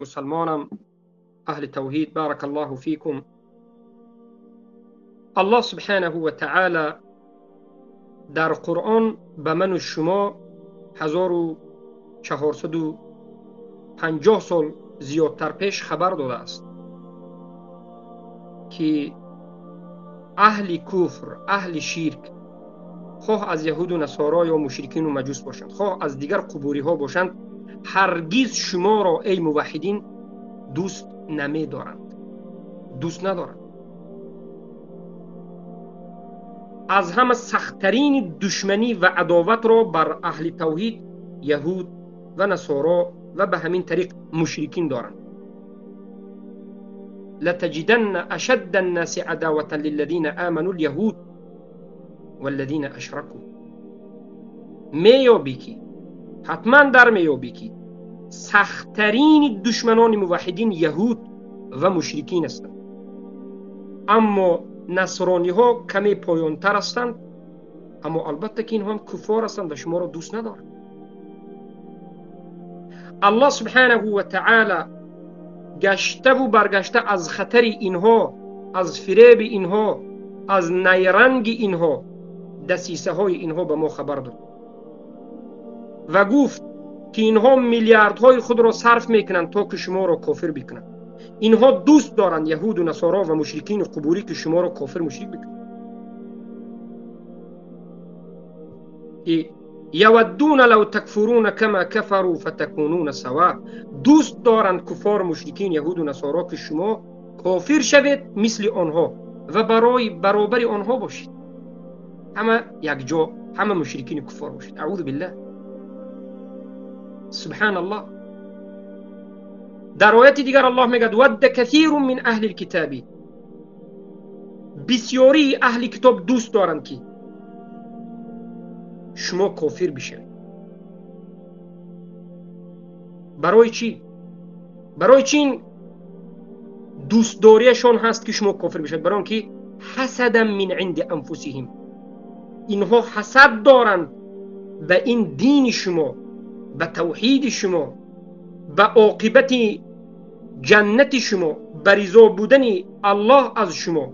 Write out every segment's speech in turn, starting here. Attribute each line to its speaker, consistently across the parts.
Speaker 1: مسلمانم اهل توحید بارک الله فیکم. الله سبحانه و تعالی در قرآن به من و شما 1450 سال زیادتر پیش خبر داده است که اهل کفر، اهل شرک، خواه از یهود و نصارا یا مشرکین و مجوس باشند، خواه از دیگر قبوری ها باشند، هرگز شما را ای موحدین دوست نمی دارند، دوست ندارند. از همه سختترین دشمنی و عداوت را بر اهل توحید، یهود و نصارا و به همین طریق مشرکین دارند. لتجدن اشد الناس عداوة للذین آمنوا اليهود والذین اشركوا. میابی که حتما در میابی که سختترین دشمنان موحدین یهود و مشرکین هستند، اما نصرانی ها کمی پایانتر هستند، اما البته که اینها هم کفار هستند و شما را دوست ندارند. الله سبحانه و تعالی گشته و برگشته از خطر اینها، از فریب اینها، از نیرنگ اینها، دسیسه های اینها به ما خبر داد و گفت که اینها میلیاردهای خود را صرف میکنند تا که شما را کافر بکنند. اینها دوست دارند، یهود و نصارا و مشرکین و قبوری، که شما را کافر مشرک بکنند. یودون لو تکفرون کما کفروا فتکونون سواء. دوست دارند کفار، مشرکین، یهود و نصارا که شما کافر شوید مثل آنها و برای برابر آنها باشید، همه یک جا، همه مشرکین کفار باشید. اعوذ بالله، سبحان الله. در آیت دیگر الله میگه ود کثیر من اهل الكتاب. بسیاری اهل کتاب دوست دارند که شما کافر بشید. برای چی؟ برای چی دوست داریشان هست که شما کافر بشید؟ برای اینکه حسدا من عند انفسهم. اینها حسد دارند به این دین شما، به توحید شما، به عاقبت جنت شما، به رضا بودن الله از شما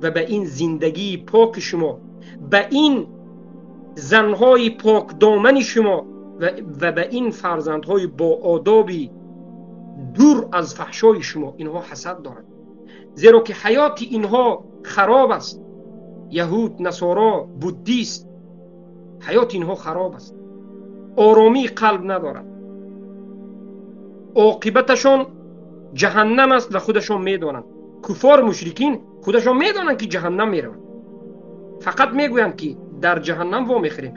Speaker 1: و به این زندگی پاک شما، به این زنهای پاک دامن شما و به این فرزندهای با آدابی دور از فحشای شما. اینها حسد دارند، زیرا که حیات اینها خراب است. یهود، نصارا، بودیست، حیات اینها خراب است، آرامی قلب ندارند، عاقبتشان جهنم است و خودشان میدانند. کفار، مشرکین خودشان میدانند که جهنم میروند، فقط میگویند که در جهنم وا میخوریم.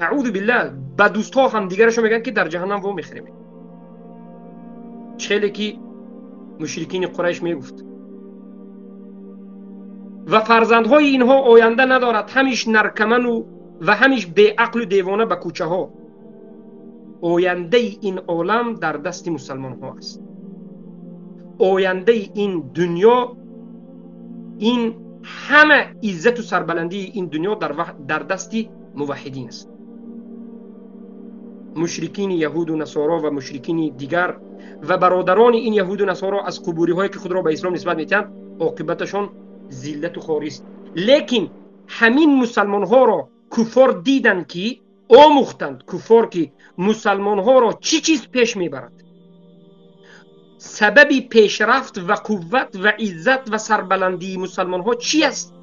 Speaker 1: اعوذ بالله، به دوستها هم دیگرشون میگن که در جهنم وا میخوریم. چهلی که مشرکین قریش میگفت. و فرزندهای اینها آینده ندارد، همیش نرکمن و همیش بی عقل و دیوانه به کوچه ها. آینده این عالم در دست مسلمان ها است. آینده این دنیا، این همه عزت و سربلندی این دنیا در دست موحدین است. مشرکین یهود و نصارا و مشرکین دیگر و برادران این یهود و نصارا از قبوری هایی که خود را به اسلام نسبت میدهند، عاقبتشان ذلت و خواری است. لیکن همین مسلمان ها را کفار دیدند که آموختند، کفار که مسلمان ها را چی چیز پیش میبرد، سبب پیشرفت و قوت و عزت و سربلندی مسلمان ها چی است؟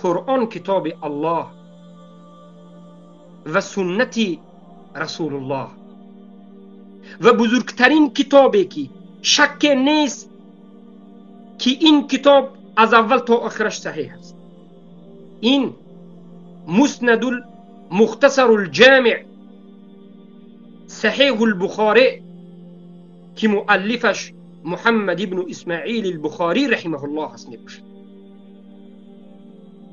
Speaker 1: قرآن، کتاب الله و سنت رسول الله و بزرگترین کتابی که شک نیست که این کتاب از اول تا آخرش صحیح است. این مسند مختصر الجامع صحیح البخاری که مؤلفش محمد ابن اسماعیل البخاری رحمه الله است میباشد،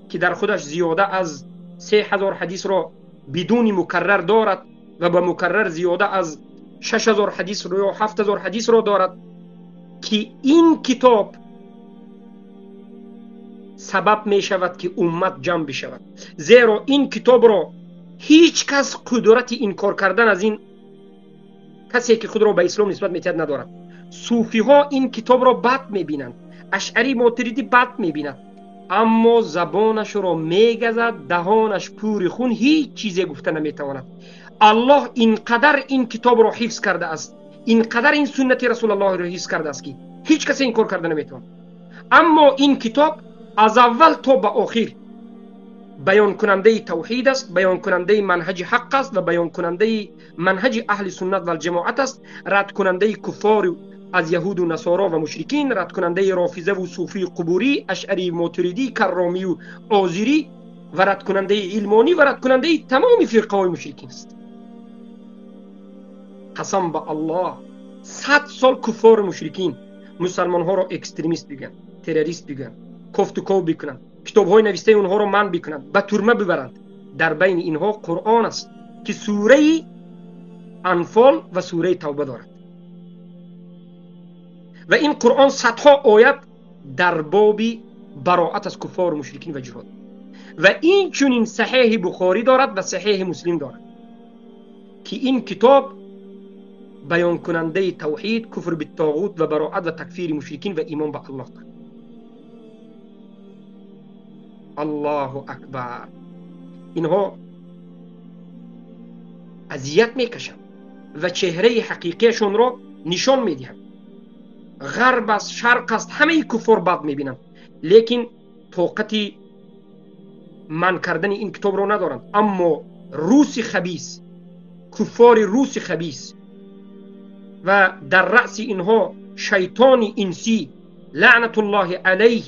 Speaker 1: که در خودش زیاده از 3000 حدیث را بدون مکرر دارد و با مکرر زیاده از 6000 حدیث را یا 7000 حدیث را دارد، که این کتاب سبب می شود که امت جمع بشود. زیرا این کتاب را هیچ کس قدرت انکار کردن از این کسی که خود را به اسلام نسبت میدهد ندارد. صوفی ها این کتاب را بد میبینند، اشعری ماتریدی بد میبیند، اما زبانش را میگزد، دهانش پور خون، هیچ چیزی گفته نمیتواند. الله اینقدر این کتاب را حفظ کرده است، اینقدر این سنت رسول الله را حفظ کرده است که هیچ کسی این کار کرده نمیتواند. اما این کتاب از اول تا به آخر بیان کننده توحید است، بیان کننده منهج حق است و بیان کننده منهج اهل سنت و الجماعت است، رد کننده کفار از یهود و نصارا و مشرکین، رد کننده رافضه و صوفی قبوری، اشعری ماتریدی، کرامی و عازری، و رد کننده علمانی و رد کننده تمام فرقه های مشرکین است. قسم به الله 100 سال کفار مشرکین مسلمان ها را اکستریمیست بگن، تروریست بگن، کفت و کو بکنن، کتاب های نوشته اونها را منع بکنند، به ترمه ببرند. در بین اینها قرآن است که سوره انفال و سوره توبه دارد و این قرآن صدها آیت در باب براءت از کفار و مشرکین و جهاد، و این چنین صحیح بخاری دارد و صحیح مسلم دارد که این کتاب بیان کننده توحید، کفر بالطاغوت و براءت و تکفیر مشرکین و ایمان به الله دارد. الله اکبر. اینها اذیت میکشند و چهره حقیقیشون را نشان میدهند. غرب است، شرق است، همه کفار بد میبینند، لیکن طاقت من کردن این کتاب را ندارند. اما روس خبیث، کفار روس خبیث و در رأس اینها شیطان انسی لعنت الله علیه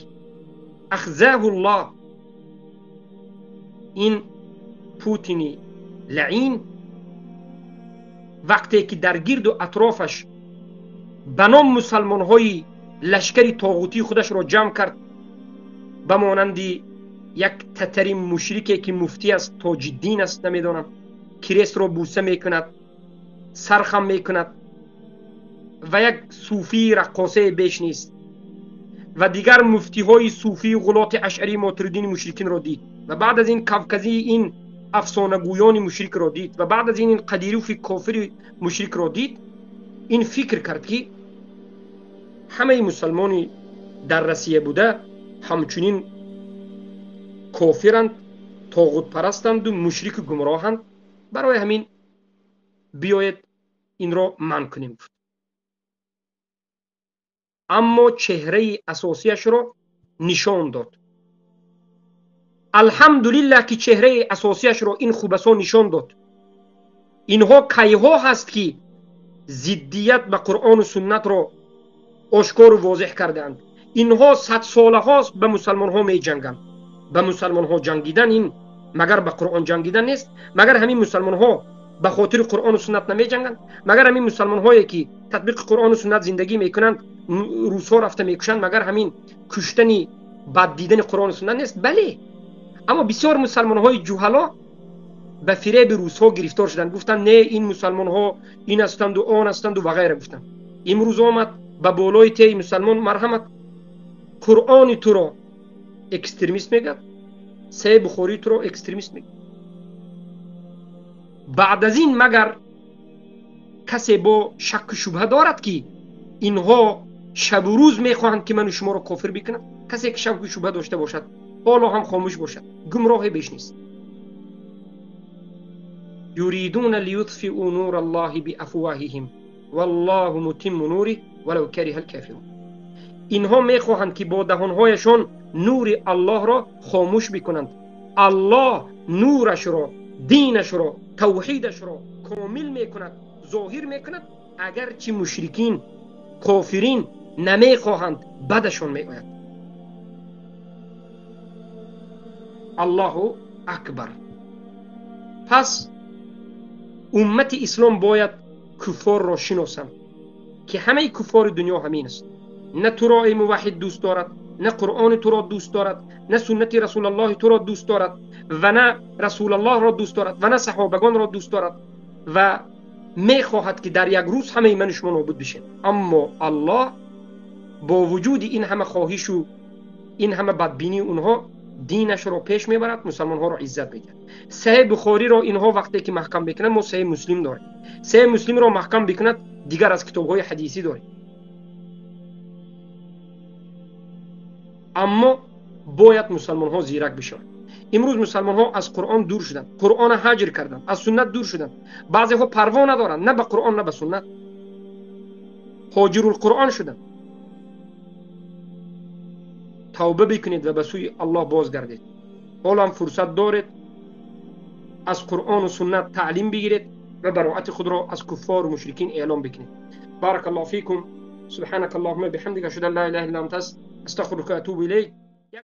Speaker 1: اخزاه الله، این پوتین لعین، وقتی که در گرد و اطرافش به نام مسلمان های لشکری طاغوتی خودش را جمع کرد، به مانند یک تتری مشرکی که مفتی است، تاج الدین است، نمیدانم، کریست را بوسه میکند، سرخم میکند، و یک صوفی رقاصه بیش نیست، و دیگر مفتی های صوفی غلات اشعری ماتریدین مشرکین را دید، و بعد از این کافکزی این افسانه گویان مشرک را دید، و بعد از این قدیروف کافر مشرک را دید، این فکر کرد که همه مسلمانی در روسیه بوده همچنین کافرند، طاغوت پرستند و مشرک گمراهند، برای همین بیاید این را منع کنیم. اما چهره اساسیش را نشان داد. الحمدلله که چهره اساسیش را این خوبسا نشان داد. اینها کیها هست که ضدیت به قرآن و سنت را آشکار و واضح کردند. اینها 100 ساله هاست به مسلمان ها می جنگند. به مسلمان ها جنگیدن این مگر به قرآن جنگیدن نیست؟ مگر همین مسلمان ها به خاطر قرآن و سنت نمی جنگند؟ مگر همین مسلمان هایی که تطبیق قرآن و سنت زندگی میکنند روس ها رفته میکشند مگر همین کشتنی بد دیدن قرآن و سنت نیست؟ بله. اما بسیار مسلمان های جوهلا به فریب روس ها گرفتار شدند، گفتند نه این مسلمان ها این هستند و آن هستند و غیره. گفتند امروز آمد به بالای تی مسلمان مرحمت، قرآن تو را اکستریمیست میگه، صحیح بخاری تو را اکستریمیست میگه. بعد از این مگر کسی با شک و شبهه دارد که اینها شب و روز میخواهند که من و شما را کافر بکنم؟ کسی که شک و شبهه داشته باشد حالا هم خاموش باشد، گمراه بیش نیست. یریدون لیطفئوا نور الله بافواههم والله متم نوره ولو کره الکافرون. اینها میخواهند که با دهانهایشان نور الله را خاموش بکنند. الله نورش را، دینش را، توحیدش را کامل میکند، ظاهر میکند، اگرچه مشرکین کافرین نمیخواهند، بدشان میآید. الله اکبر. پس امت اسلام باید کفار را شناسند که همه کفار دنیا همین است. نه تو را ای موحد دوست دارد، نه قرآن تو را دوست دارد، نه سنت رسول الله تو را دوست دارد، و نه رسول الله را دوست دارد، و نه صحابگان را دوست دارد، و میخواهد که در یک روز همه من شما نابود بشین. اما الله با وجود این همه خواهش و این همه بدبینی اونها دینش رو پیش میبرد، مسلمان ها رو عزت میده. صحیح بخاری رو اینها وقتی که محکم بکنن، ما صحیح مسلم داریم. صحیح مسلم رو محکم بکند دیگر از کتاب های حدیثی داریم. اما باید مسلمان ها زیرک بشن. امروز مسلمان ها از قرآن دور شدن، قرآن هجر کردن، از سنت دور شدن. بعضی ها پروا ندارن، نه به قرآن نه به سنت، هاجر القرآن شدن. توبه بکنید و به سوی الله بازگردید. حالا هم فرصت دارید از قرآن و سنت تعلیم بگیرید و براءت خود را از کفار و مشرکین اعلام بکنید. بارك الله فيكم. سبحانك اللهم بحمدك اشهد ان لا اله الا انت استغفرك واتوب اليك.